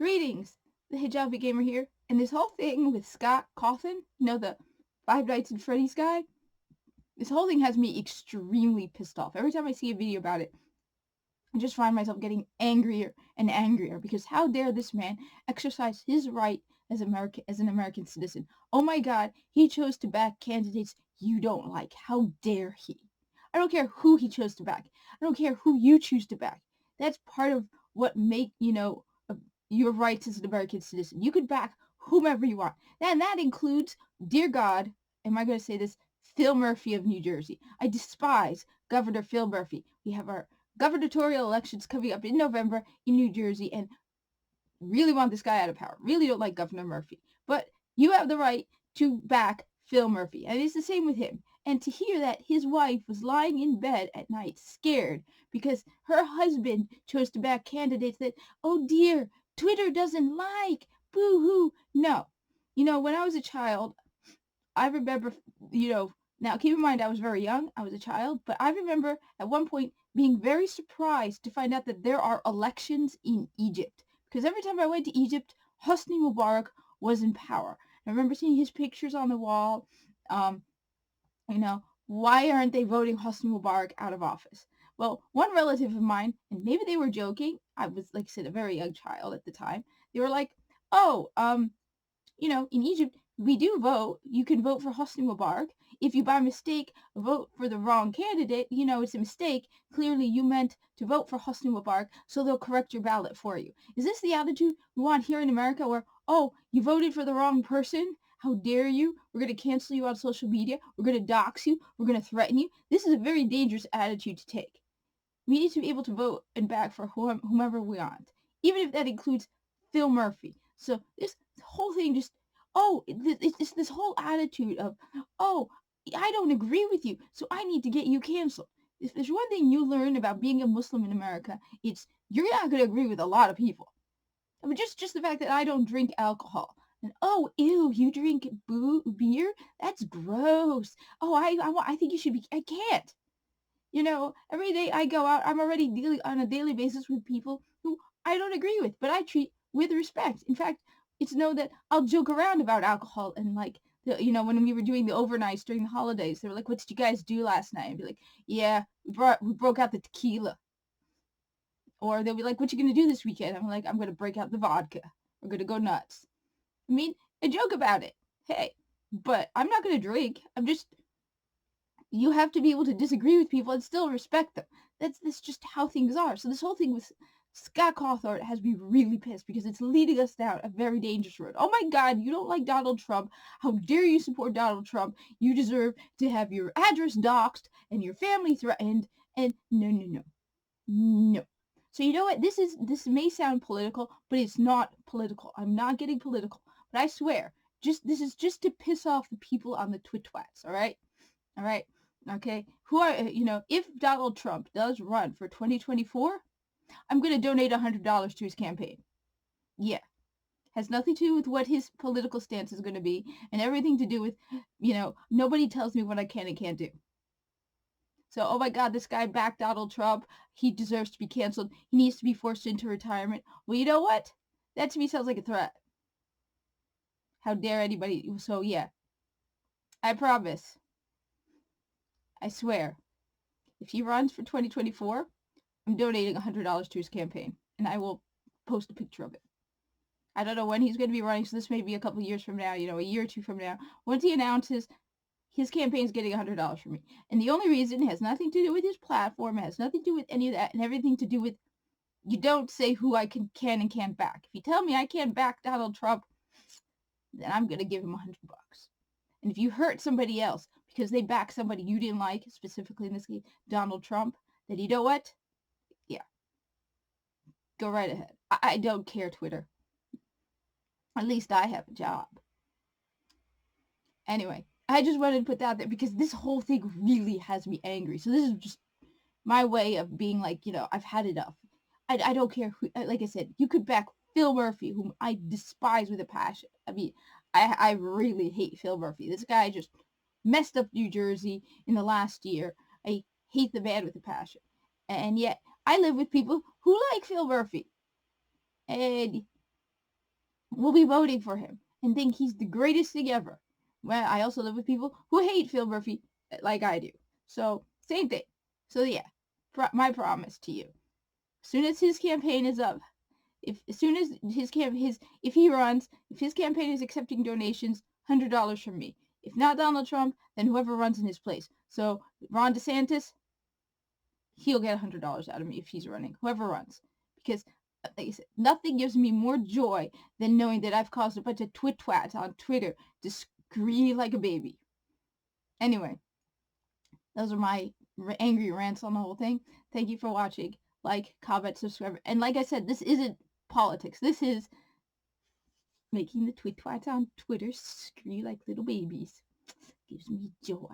Greetings, the Hijabi gamer here, and this whole thing with Scott Cawthon, the Five Nights at Freddy's guy, this whole thing has me extremely pissed off. Every time I see a video about it, I just find myself getting angrier and angrier because how dare this man exercise his right as an American citizen? Oh my God, he chose to back candidates you don't like. How dare he? I don't care who he chose to back. I don't care who you choose to back. That's part of what make your rights as an American citizen. You could back whomever you want. And that includes, dear God, am I going to say this? Phil Murphy of New Jersey. I despise Governor Phil Murphy. We have our gubernatorial elections coming up in November in New Jersey, and really want this guy out of power. Really don't like Governor Murphy. But you have the right to back Phil Murphy. And it's the same with him. And to hear that his wife was lying in bed at night scared because her husband chose to back candidates that, oh dear, Twitter doesn't like, boo-hoo. No. When I was a child, I remember, now keep in mind I was very young, I was a child, but I remember at one point being very surprised to find out that there are elections in Egypt. Because every time I went to Egypt, Hosni Mubarak was in power. I remember seeing his pictures on the wall. Why aren't they voting Hosni Mubarak out of office? Well, one relative of mine, and maybe they were joking, I was, like I said, a very young child at the time, they were like, oh, in Egypt, we do vote. You can vote for Hosni Mubarak. If you by mistake vote for the wrong candidate, it's a mistake. Clearly you meant to vote for Hosni Mubarak, so they'll correct your ballot for you. Is this the attitude we want here in America where, oh, you voted for the wrong person? How dare you? We're going to cancel you on social media. We're going to dox you. We're going to threaten you. This is a very dangerous attitude to take. We need to be able to vote and back for whomever we want, even if that includes Phil Murphy. So this whole thing just, it's this whole attitude of, oh, I don't agree with you, so I need to get you canceled. If there's one thing you learn about being a Muslim in America, it's you're not going to agree with a lot of people. I mean, just the fact that I don't drink alcohol. And, oh, ew, you drink beer? That's gross. Oh, I think you should be, I can't. Every day I go out, I'm already dealing on a daily basis with people who I don't agree with, but I treat with respect. In fact, it's known that I'll joke around about alcohol and when we were doing the overnights during the holidays, they were like, what did you guys do last night? I'd be like, yeah, we broke out the tequila. Or they'll be like, what you gonna do this weekend? I'm like, I'm gonna break out the vodka. We're gonna go nuts. I mean, I joke about it. Hey, but I'm not gonna drink. You have to be able to disagree with people and still respect them. That's just how things are. So this whole thing with Scott Cawthon has me really pissed because it's leading us down a very dangerous road. Oh my God, you don't like Donald Trump. How dare you support Donald Trump? You deserve to have your address doxxed and your family threatened. And no. So you know what? This may sound political, but it's not political. I'm not getting political. But I swear, this is just to piss off the people on the twitwats, all right? All right? Okay, if Donald Trump does run for 2024, I'm going to donate $100 to his campaign. Yeah. Has nothing to do with what his political stance is going to be and everything to do with, nobody tells me what I can and can't do. So, oh my God, this guy backed Donald Trump. He deserves to be canceled. He needs to be forced into retirement. Well, you know what? That to me sounds like a threat. How dare anybody? So, yeah. I promise. I swear, if he runs for 2024, I'm donating $100 to his campaign, and I will post a picture of it. I don't know when he's going to be running, so this may be a couple years from now, a year or two from now. Once he announces his campaign is getting $100 from me. And the only reason has nothing to do with his platform, it has nothing to do with any of that, and everything to do with you don't say who I can and can't back. If you tell me I can't back Donald Trump, then I'm going to give him $100. And if you hurt somebody else because they back somebody you didn't like, specifically in this case, Donald Trump, then you know what? Yeah. Go right ahead. I don't care, Twitter. At least I have a job. Anyway, I just wanted to put that there because this whole thing really has me angry. So this is just my way of being like, I've had enough. I don't care who, like I said, you could back Phil Murphy, whom I despise with a passion. I mean, I really hate Phil Murphy. This guy just messed up New Jersey in the last year. I hate the man with a passion. And yet, I live with people who like Phil Murphy. And will be voting for him and think he's the greatest thing ever. Well, I also live with people who hate Phil Murphy like I do. So, same thing. So, yeah, my promise to you. As soon as his campaign is up, as soon as if he runs, if his campaign is accepting donations, $100 from me. If not Donald Trump, then whoever runs in his place. So, Ron DeSantis, he'll get $100 out of me if he's running. Whoever runs. Because like I said, nothing gives me more joy than knowing that I've caused a bunch of twit-twats on Twitter to scream like a baby. Anyway, those are my angry rants on the whole thing. Thank you for watching. Like, comment, subscribe. And like I said, this isn't politics. This is making the twit-twats on Twitter scream like little babies. Gives me joy.